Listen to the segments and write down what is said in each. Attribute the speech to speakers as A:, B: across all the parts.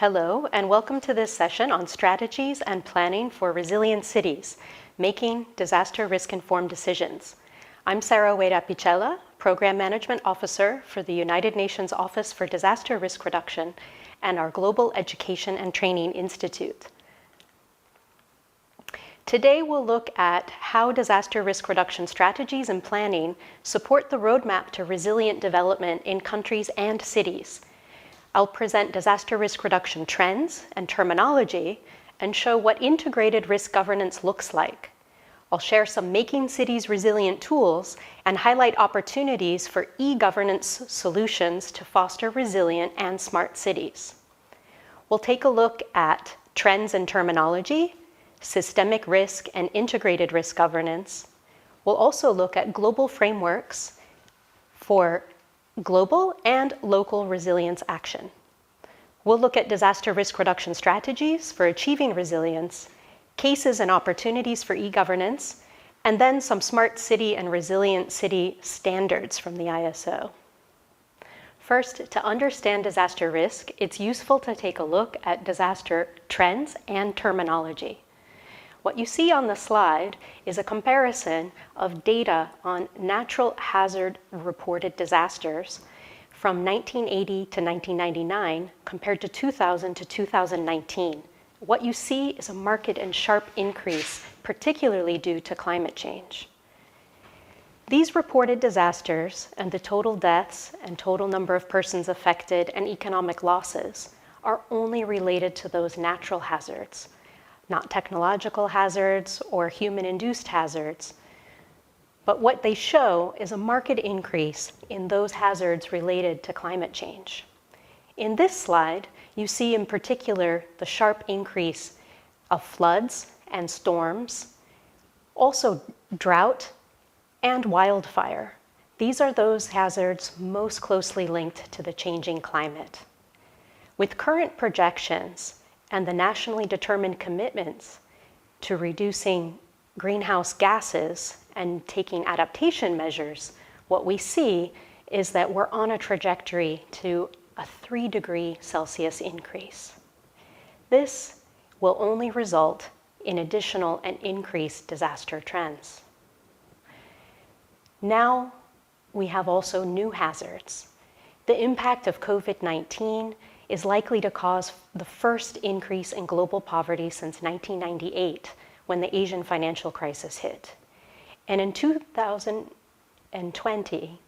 A: Hello, and welcome to this session on strategies and planning for resilient cities, making disaster risk-informed decisions. I'm Sarah Wade-Apicella, Program Management Officer for the United Nations Office for Disaster Risk Reduction and our Global Education and Training Institute. Today we'll look at how disaster risk reduction strategies and planning support the roadmap to resilient development in countries and cities. I'll present disaster risk reduction trends and terminology and show what integrated risk governance looks like. I'll share some Making Cities Resilient tools and highlight opportunities for e-governance solutions to foster resilient and smart cities. We'll take a look at trends and terminology, systemic risk and integrated risk governance. We'll also look at global frameworks for global and local resilience action. We'll look at disaster risk reduction strategies for achieving resilience, cases and opportunities for e-governance, and then some smart city and resilient city standards from the ISO. First, to understand disaster risk, it's useful to take a look at disaster trends and terminology. What you see on the slide is a comparison of data on natural hazard reported disasters from 1980 to 1999 compared to 2000 to 2019. What you see is a marked and sharp increase, particularly due to climate change. These reported disasters and the total deaths and total number of persons affected and economic losses are only related to those natural hazards, not technological hazards or human-induced hazards. But what they show is a marked increase in those hazards related to climate change. In this slide, you see in particular the sharp increase of floods and storms, also drought and wildfire. These are those hazards most closely linked to the changing climate. With current projections, and the nationally determined commitments to reducing greenhouse gases and taking adaptation measures, what we see is that we're on a trajectory to a 3 Celsius increase. This will only result in additional and increased disaster trends. Now we have also new hazards. The impact of COVID-19 is likely to cause the first increase in global poverty since 1998, when the Asian financial crisis hit. And in 2020,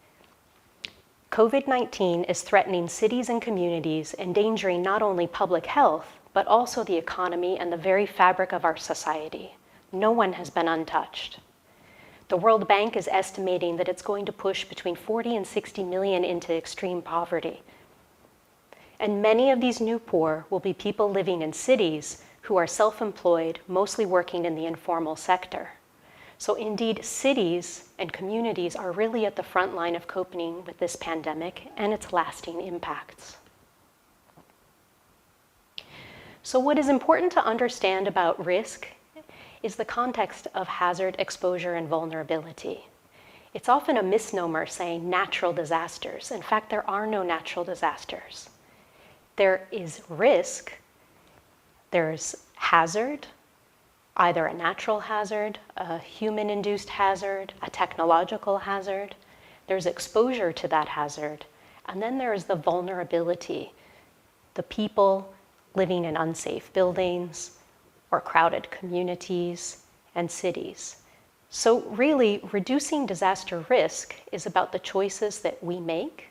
A: COVID-19 is threatening cities and communities, endangering not only public health, but also the economy and the very fabric of our society. No one has been untouched. The World Bank is estimating that it's going to push between 40 and 60 million into extreme poverty. And many of these new poor will be people living in cities who are self-employed, mostly working in the informal sector. So indeed, cities and communities are really at the front line of coping with this pandemic and its lasting impacts. So what is important to understand about risk is the context of hazard, exposure, and vulnerability. It's often a misnomer saying natural disasters. In fact, there are no natural disasters. There is risk, there's hazard, either a natural hazard, a human-induced hazard, a technological hazard. There's exposure to that hazard. And then there is the vulnerability, the people living in unsafe buildings or crowded communities and cities. So really, reducing disaster risk is about the choices that we make,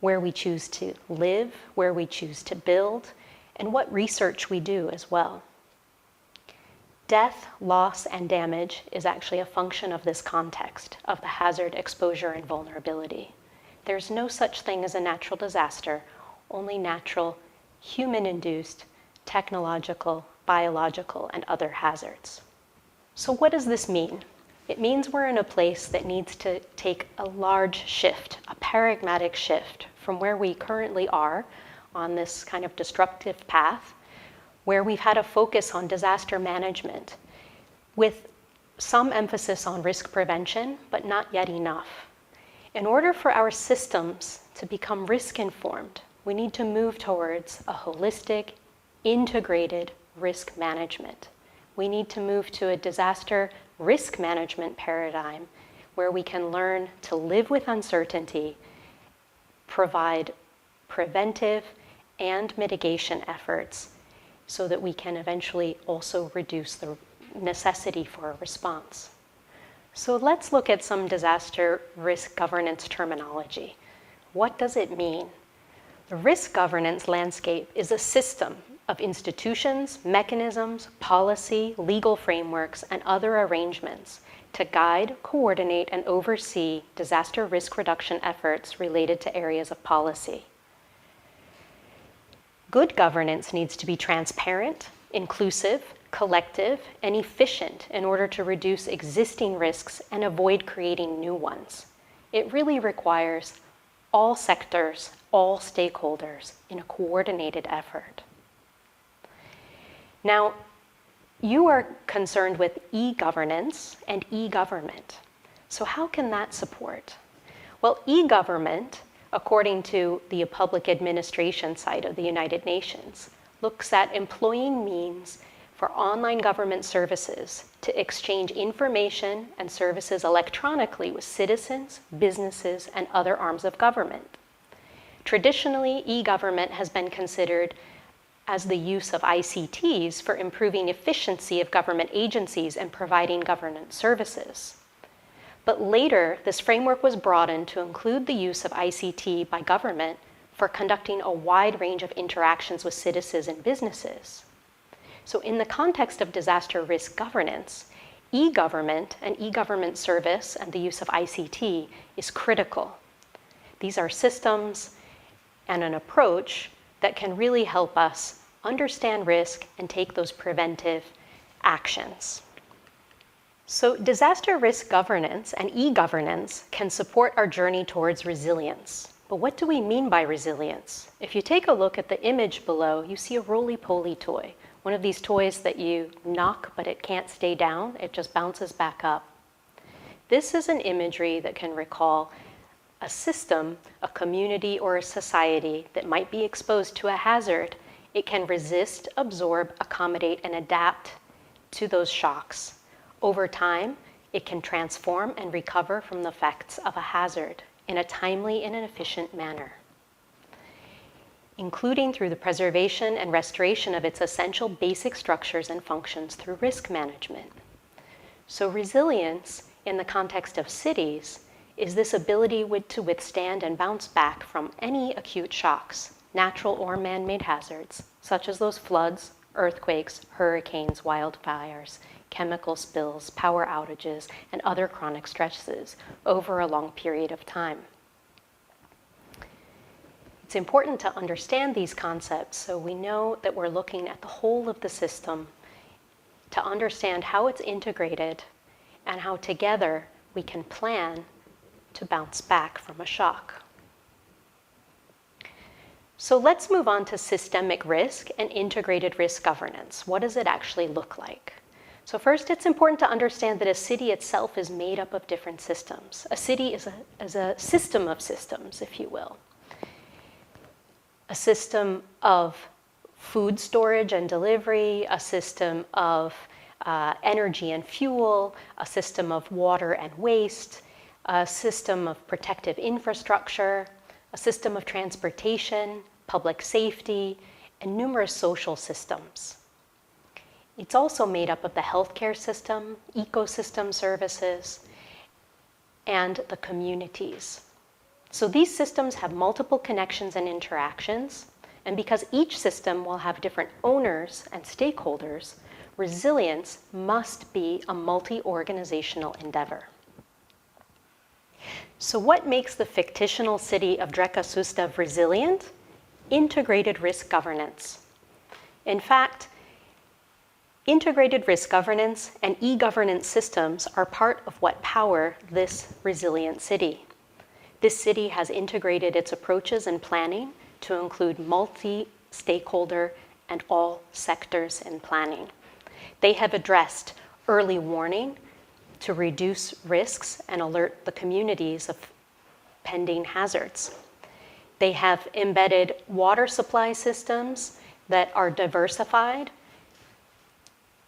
A: where we choose to live, where we choose to build, and what research we do as well. Death, loss, and damage is actually a function of this context of the hazard, exposure, and vulnerability. There's no such thing as a natural disaster, only natural, human-induced, technological, biological, and other hazards. So what does this mean? It means we're in a place that needs to take a large shift, a paradigmatic shift from where we currently are on this kind of disruptive path, where we've had a focus on disaster management with some emphasis on risk prevention, but not yet enough. In order for our systems to become risk-informed, we need to move towards a holistic, integrated risk management. We need to move to a disaster risk management paradigm where we can learn to live with uncertainty, provide preventive and mitigation efforts so that we can eventually also reduce the necessity for a response. So let's look at some disaster risk governance terminology. What does it mean? The risk governance landscape is a system of institutions, mechanisms, policy, legal frameworks, and other arrangements to guide, coordinate, and oversee disaster risk reduction efforts related to areas of policy. Good governance needs to be transparent, inclusive, collective, and efficient in order to reduce existing risks and avoid creating new ones. It really requires all sectors, all stakeholders in a coordinated effort. Now, you are concerned with e-governance and e-government. So how can that support? Well, e-government, according to the public administration side of the United Nations, looks at employing means for online government services to exchange information and services electronically with citizens, businesses, and other arms of government. Traditionally, e-government has been considered as the use of ICTs for improving efficiency of government agencies and providing governance services. But later, this framework was broadened to include the use of ICT by government for conducting a wide range of interactions with citizens and businesses. So in the context of disaster risk governance, e-government and e-government service and the use of ICT is critical. These are systems and an approach that can really help us understand risk and take those preventive actions. So disaster risk governance and e-governance can support our journey towards resilience. But what do we mean by resilience? If you take a look at the image below, you see a roly-poly toy, one of these toys that you knock but it can't stay down, it just bounces back up. This is an imagery that can recall a system, a community, or a society that might be exposed to a hazard. It can resist, absorb, accommodate, and adapt to those shocks. Over time, it can transform and recover from the effects of a hazard in a timely and an efficient manner, including through the preservation and restoration of its essential basic structures and functions through risk management. So resilience in the context of cities is this ability to withstand and bounce back from any acute shocks, natural or man-made hazards, such as those floods, earthquakes, hurricanes, wildfires, chemical spills, power outages, and other chronic stresses over a long period of time. It's important to understand these concepts so we know that we're looking at the whole of the system to understand how it's integrated and how together we can plan to bounce back from a shock. So let's move on to systemic risk and integrated risk governance. What does it actually look like? So first, it's important to understand that a city itself is made up of different systems. A city is a system of systems, if you will. A system of food storage and delivery, a system of energy and fuel, a system of water and waste, a system of protective infrastructure, a system of transportation, public safety, and numerous social systems. It's also made up of the healthcare system, ecosystem services, and the communities. So these systems have multiple connections and interactions, and because each system will have different owners and stakeholders, resilience must be a multi-organizational endeavor. So what makes the fictional city of Dreka Sustav resilient? Integrated risk governance. In fact, integrated risk governance and e-governance systems are part of what power this resilient city. This city has integrated its approaches and planning to include multi-stakeholder and all sectors in planning. They have addressed early warning to reduce risks and alert the communities of pending hazards. They have embedded water supply systems that are diversified,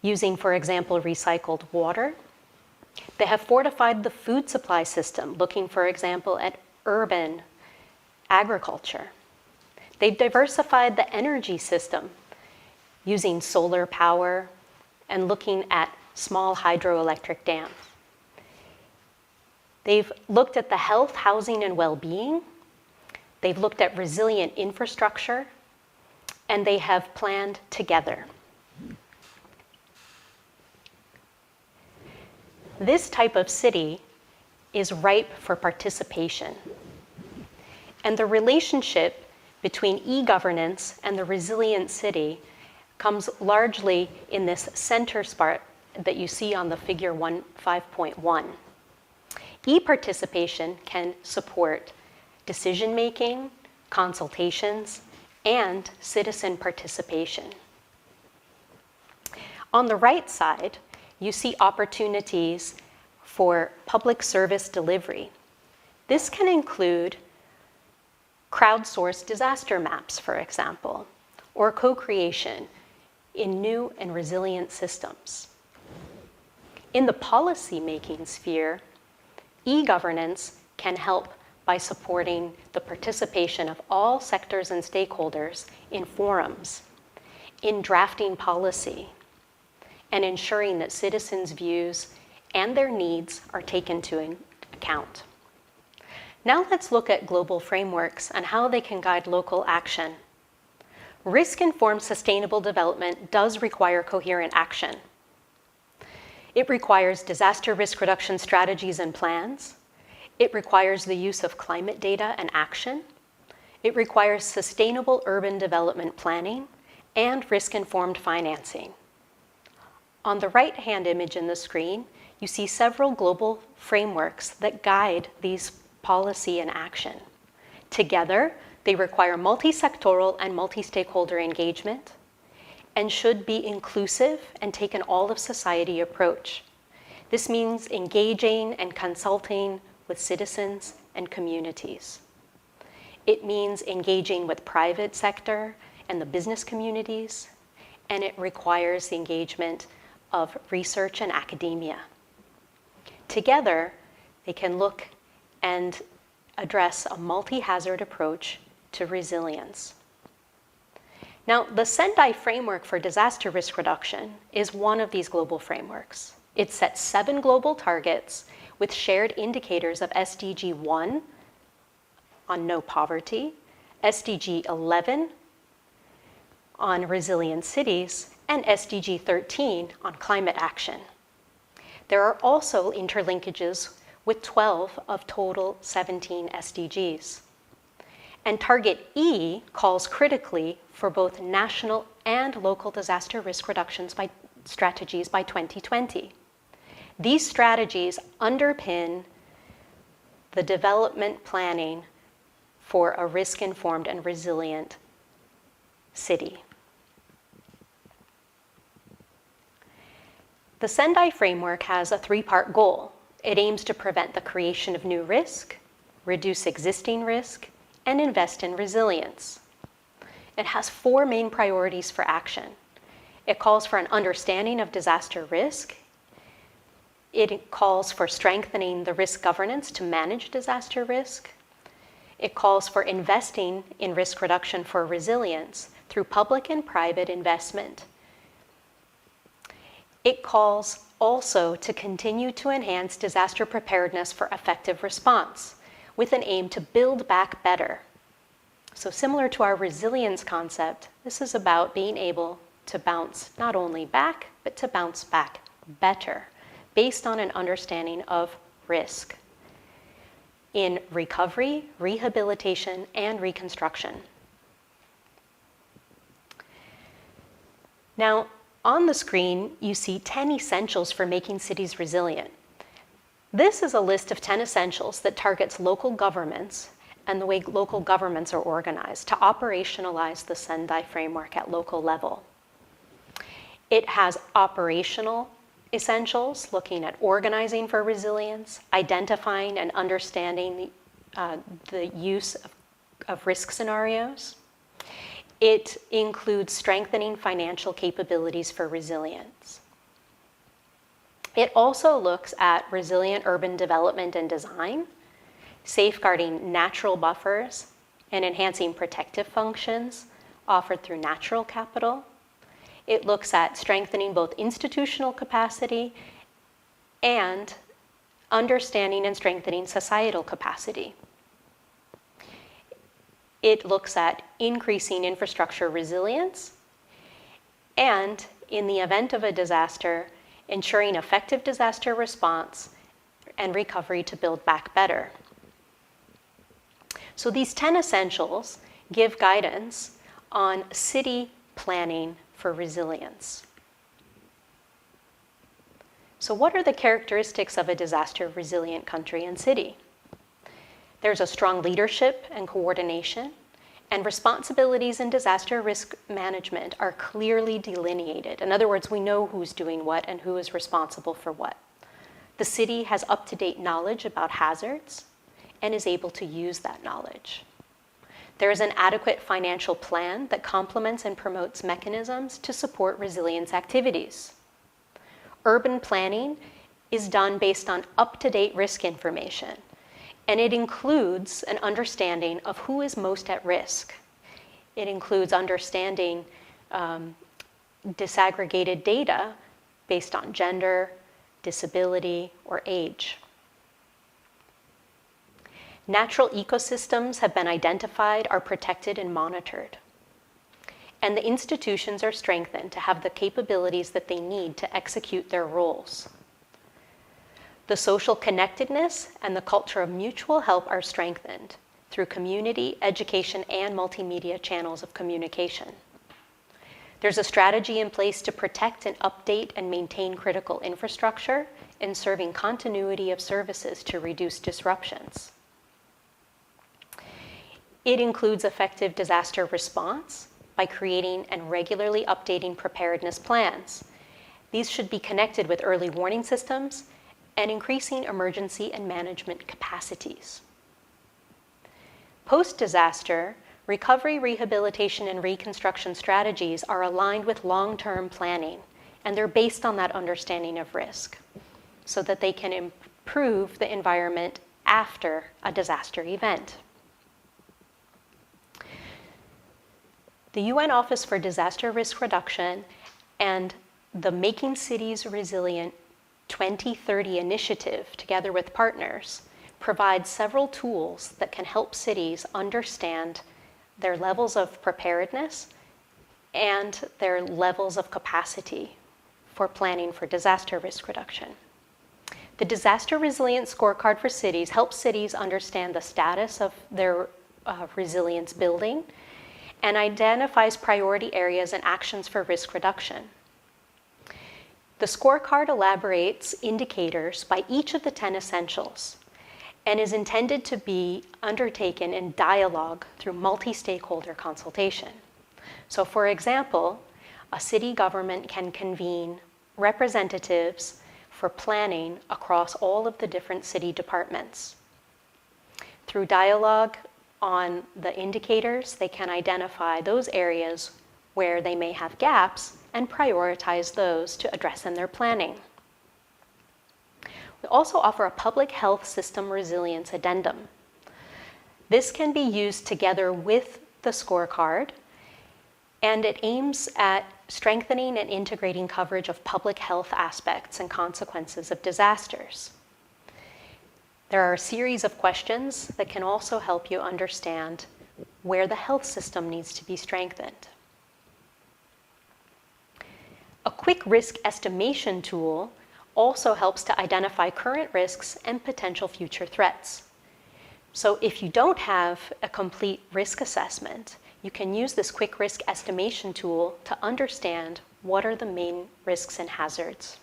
A: using, for example, recycled water. They have fortified the food supply system, looking, for example, at urban agriculture. They've diversified the energy system, using solar power and looking at small hydroelectric dams. They've looked at the health, housing, and well-being. They've looked at resilient infrastructure, and they have planned together. This type of city is ripe for participation. And the relationship between e-governance and the resilient city comes largely in this center spot that you see on the figure 5.1. E-participation can support decision-making, consultations, and citizen participation. On the right side, you see opportunities for public service delivery. This can include crowdsourced disaster maps, for example, or co-creation in new and resilient systems. In the policy-making sphere, e-governance can help by supporting the participation of all sectors and stakeholders in forums, in drafting policy, and ensuring that citizens' views and their needs are taken into account. Now let's look at global frameworks and how they can guide local action. Risk-informed sustainable development does require coherent action. It requires disaster risk reduction strategies and plans. It requires the use of climate data and action. It requires sustainable urban development planning and risk-informed financing. On the right-hand image in the screen, you see several global frameworks that guide these policy and action. Together, they require multi-sectoral and multi-stakeholder engagement and should be inclusive and take an all-of-society approach. This means engaging and consulting with citizens and communities. It means engaging with private sector and the business communities, and it requires the engagement of research and academia. Together, they can look and address a multi-hazard approach to resilience. Now, the SENDAI Framework for Disaster Risk Reduction is one of these global frameworks. It sets 7 global targets with shared indicators of SDG 1 on no poverty, SDG 11 on resilient cities, and SDG 13 on climate action. There are also interlinkages with 12 of total 17 SDGs. And Target E calls critically for both national and local disaster risk reduction strategies by 2020. These strategies underpin the development planning for a risk-informed and resilient city. The SENDAI Framework has a 3-part goal. It aims to prevent the creation of new risk, reduce existing risk, and invest in resilience. It has 4 main priorities for action. It calls for an understanding of disaster risk. It calls for strengthening the risk governance to manage disaster risk. It calls for investing in risk reduction for resilience through public and private investment. It calls also to continue to enhance disaster preparedness for effective response with an aim to build back better. So similar to our resilience concept, this is about being able to bounce not only back, but to bounce back better based on an understanding of risk in recovery, rehabilitation, and reconstruction. Now, on the screen, you see 10 essentials for making cities resilient. This is a list of 10 essentials that targets local governments and the way local governments are organized to operationalize the SENDAI framework at local level. It has operational essentials, looking at organizing for resilience, identifying and understanding the use of risk scenarios. It includes strengthening financial capabilities for resilience. It also looks at resilient urban development and design, safeguarding natural buffers, and enhancing protective functions offered through natural capital. It looks at strengthening both institutional capacity and understanding and strengthening societal capacity. It looks at increasing infrastructure resilience and, in the event of a disaster, ensuring effective disaster response and recovery to build back better. So these 10 essentials give guidance on city planning for resilience. So what are the characteristics of a disaster-resilient country and city? There's a strong leadership and coordination, and responsibilities in disaster risk management are clearly delineated. In other words, we know who's doing what and who is responsible for what. The city has up-to-date knowledge about hazards and is able to use that knowledge. There is an adequate financial plan that complements and promotes mechanisms to support resilience activities. Urban planning is done based on up-to-date risk information, and it includes an understanding of who is most at risk. It includes understanding disaggregated data based on gender, disability, or age. Natural ecosystems have been identified, are protected, and monitored. And the institutions are strengthened to have the capabilities that they need to execute their roles. The social connectedness and the culture of mutual help are strengthened through community, education, and multimedia channels of communication. There's a strategy in place to protect and update and maintain critical infrastructure and serving continuity of services to reduce disruptions. It includes effective disaster response by creating and regularly updating preparedness plans. These should be connected with early warning systems and increasing emergency and management capacities. Post-disaster, recovery, rehabilitation, and reconstruction strategies are aligned with long-term planning, and they're based on that understanding of risk so that they can improve the environment after a disaster event. The UN Office for Disaster Risk Reduction and the Making Cities Resilient 2030 initiative, together with partners, provide several tools that can help cities understand their levels of preparedness and their levels of capacity for planning for disaster risk reduction. The Disaster Resilience Scorecard for Cities helps cities understand the status of their resilience building and identifies priority areas and actions for risk reduction. The scorecard elaborates indicators by each of the 10 essentials and is intended to be undertaken in dialogue through multi-stakeholder consultation. So for example, a city government can convene representatives for planning across all of the different city departments. Through dialogue on the indicators, they can identify those areas where they may have gaps and prioritize those to address in their planning. We also offer a public health system resilience addendum. This can be used together with the scorecard, and it aims at strengthening and integrating coverage of public health aspects and consequences of disasters. There are a series of questions that can also help you understand where the health system needs to be strengthened. A quick risk estimation tool also helps to identify current risks and potential future threats. So if you don't have a complete risk assessment, you can use this quick risk estimation tool to understand what are the main risks and hazards.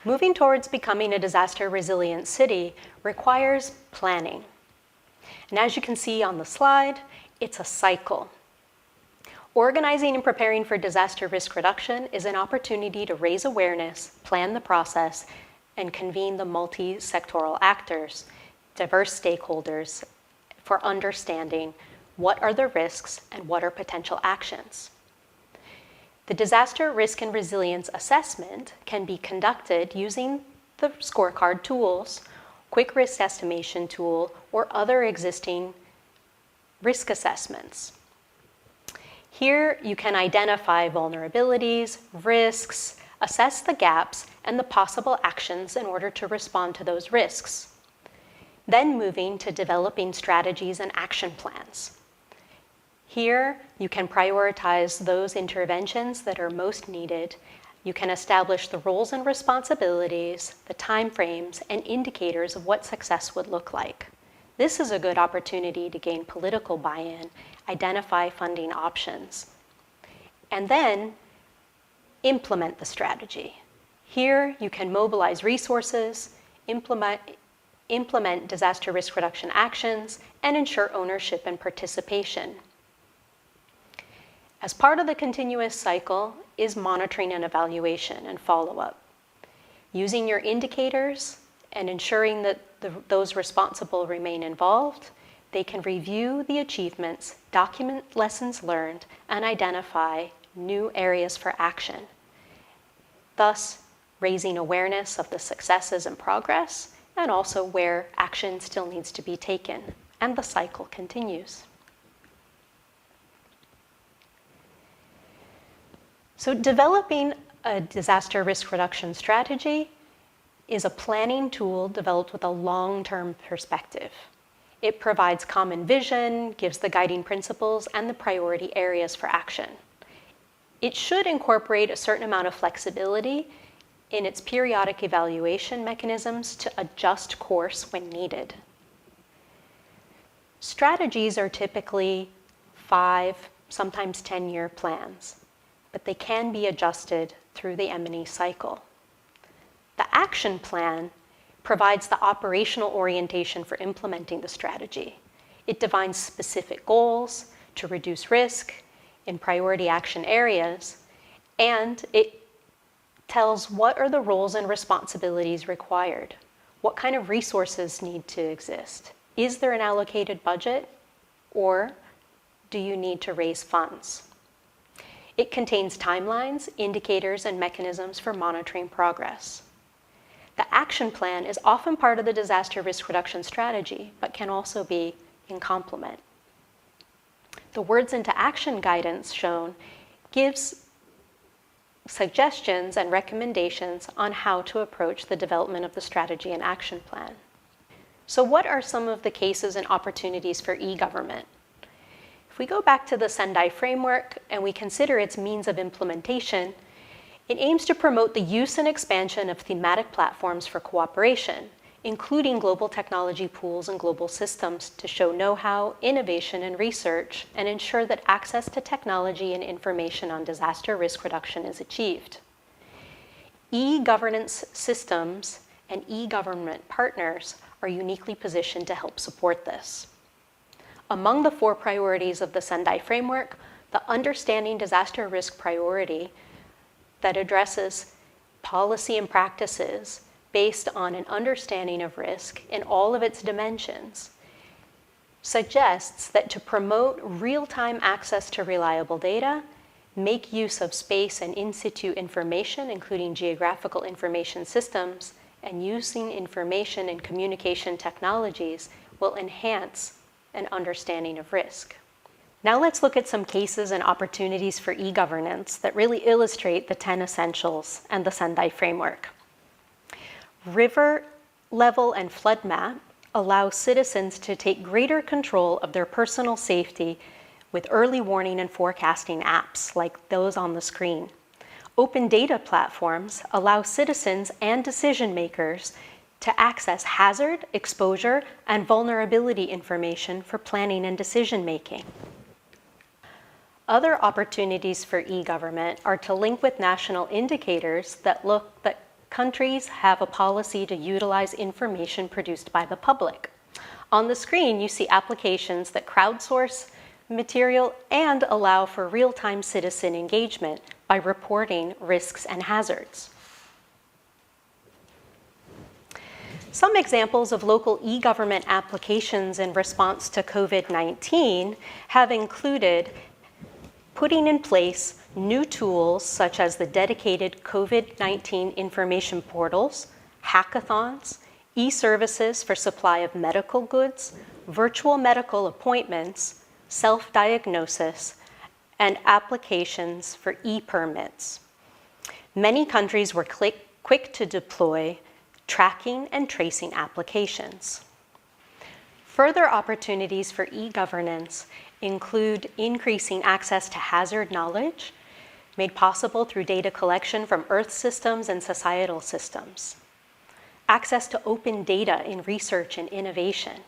A: Moving towards becoming a disaster resilient city requires planning. And as you can see on the slide, it's a cycle. Organizing and preparing for disaster risk reduction is an opportunity to raise awareness, plan the process, and convene the multi-sectoral actors, diverse stakeholders, for understanding what are the risks and what are potential actions. The disaster risk and resilience assessment can be conducted using the scorecard tools, quick risk estimation tool, or other existing risk assessments. Here you can identify vulnerabilities, risks, assess the gaps, and the possible actions in order to respond to those risks. Then moving to developing strategies and action plans. Here, you can prioritize those interventions that are most needed. You can establish the roles and responsibilities, the timeframes, and indicators of what success would look like. This is a good opportunity to gain political buy-in, identify funding options, and then implement the strategy. Here, you can mobilize resources, implement disaster risk reduction actions, and ensure ownership and participation. As part of the continuous cycle is monitoring and evaluation and follow-up. Using your indicators and ensuring that those responsible remain involved, they can review the achievements, document lessons learned, and identify new areas for action, thus raising awareness of the successes and progress, and also where action still needs to be taken, and the cycle continues. So developing a disaster risk reduction strategy is a planning tool developed with a long-term perspective. It provides common vision, gives the guiding principles, and the priority areas for action. It should incorporate a certain amount of flexibility in its periodic evaluation mechanisms to adjust course when needed. Strategies are typically 5, sometimes 10-year plans, but they can be adjusted through the M&E cycle. The action plan provides the operational orientation for implementing the strategy. It defines specific goals to reduce risk in priority action areas, and it tells what are the roles and responsibilities required. What kind of resources need to exist? Is there an allocated budget, or do you need to raise funds? It contains timelines, indicators, and mechanisms for monitoring progress. The action plan is often part of the disaster risk reduction strategy, but can also be in complement. The words into action guidance shown gives suggestions and recommendations on how to approach the development of the strategy and action plan. So what are some of the cases and opportunities for e-government? If we go back to the SENDAI Framework and we consider its means of implementation, it aims to promote the use and expansion of thematic platforms for cooperation, including global technology pools and global systems to show know-how, innovation, and research, and ensure that access to technology and information on disaster risk reduction is achieved. E-governance systems and e-government partners are uniquely positioned to help support this. Among the 4 priorities of the SENDAI Framework, the Understanding Disaster Risk priority that addresses policy and practices based on an understanding of risk in all of its dimensions suggests that to promote real-time access to reliable data, make use of space and in situ information, including geographical information systems, and using information and communication technologies will enhance an understanding of risk. Now let's look at some cases and opportunities for e-governance that really illustrate the 10 essentials and the SENDAI Framework. River level and flood map allow citizens to take greater control of their personal safety with early warning and forecasting apps like those on the screen. Open data platforms allow citizens and decision makers to access hazard, exposure, and vulnerability information for planning and decision making. Other opportunities for e-government are to link with national indicators that countries have a policy to utilize information produced by the public. On the screen, you see applications that crowdsource material and allow for real-time citizen engagement by reporting risks and hazards. Some examples of local e-government applications in response to COVID-19 have included putting in place new tools such as the dedicated COVID-19 information portals, hackathons, e-services for supply of medical goods, virtual medical appointments, self-diagnosis, and applications for e-permits. Many countries were quick to deploy tracking and tracing applications. Further opportunities for e-governance include increasing access to hazard knowledge, made possible through data collection from Earth systems and societal systems, access to open data in research and innovation,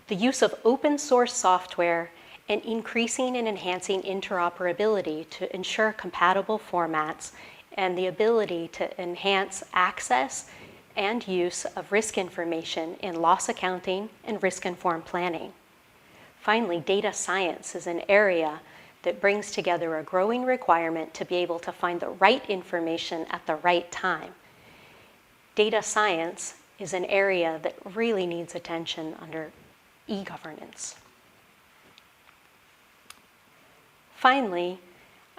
A: the use of open source software, and increasing and enhancing interoperability to ensure compatible formats and the ability to enhance access and use of risk information in loss accounting and risk-informed planning. Finally, data science is an area that brings together a growing requirement to be able to find the right information at the right time. Data science is an area that really needs attention under e-governance. Finally,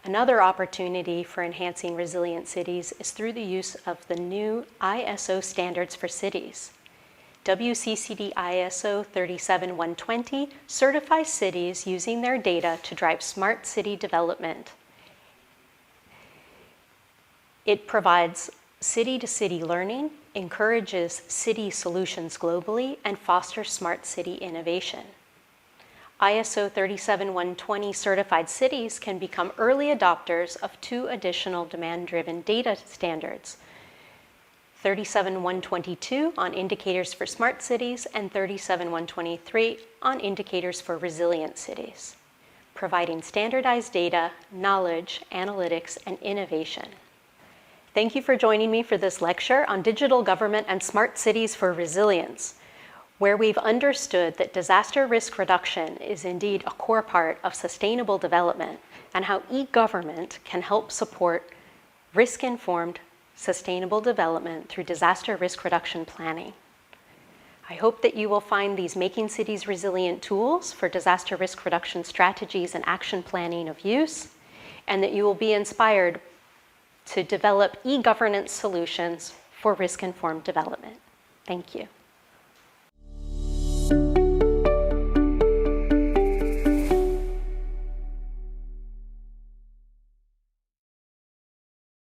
A: another opportunity for enhancing resilient cities is through the use of the new ISO standards for cities. WCCD ISO 37120 certifies cities using their data to drive smart city development. It provides city-to-city learning, encourages city solutions globally, and fosters smart city innovation. ISO 37120 certified cities can become early adopters of 2 additional demand-driven data standards, 37122 on indicators for smart cities and 37123 on indicators for resilient cities, providing standardized data, knowledge, analytics, and innovation. Thank you for joining me for this lecture on digital government and smart cities for resilience, where we've understood that disaster risk reduction is indeed a core part of sustainable development and how e-government can help support risk-informed sustainable development through disaster risk reduction planning. I hope that you will find these Making Cities Resilient tools for disaster risk reduction strategies and action planning of use, and that you will be inspired to develop e-governance solutions for risk-informed development. Thank you.